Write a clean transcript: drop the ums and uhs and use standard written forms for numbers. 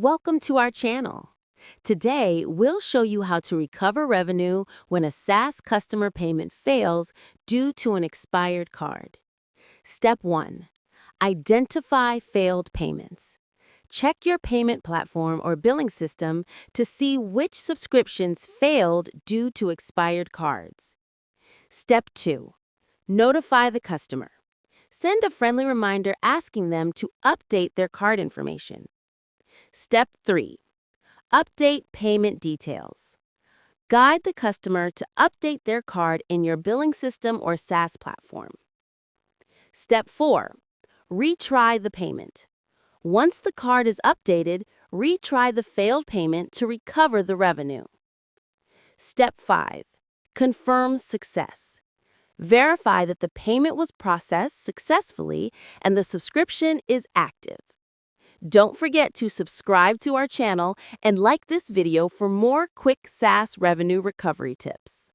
Welcome to our channel. Today, we'll show you how to recover revenue when a SaaS customer payment fails due to an expired card. Step 1. Identify failed payments. Check your payment platform or billing system to see which subscriptions failed due to expired cards. Step 2. Notify the customer. Send a friendly reminder asking them to update their card information. Step 3. Update payment details. Guide the customer to update their card in your billing system or SaaS platform. Step 4. Retry the payment. Once the card is updated, retry the failed payment to recover the revenue. Step 5. Confirm success. Verify that the payment was processed successfully and the subscription is active. Don't forget to subscribe to our channel and like this video for more quick SaaS revenue recovery tips.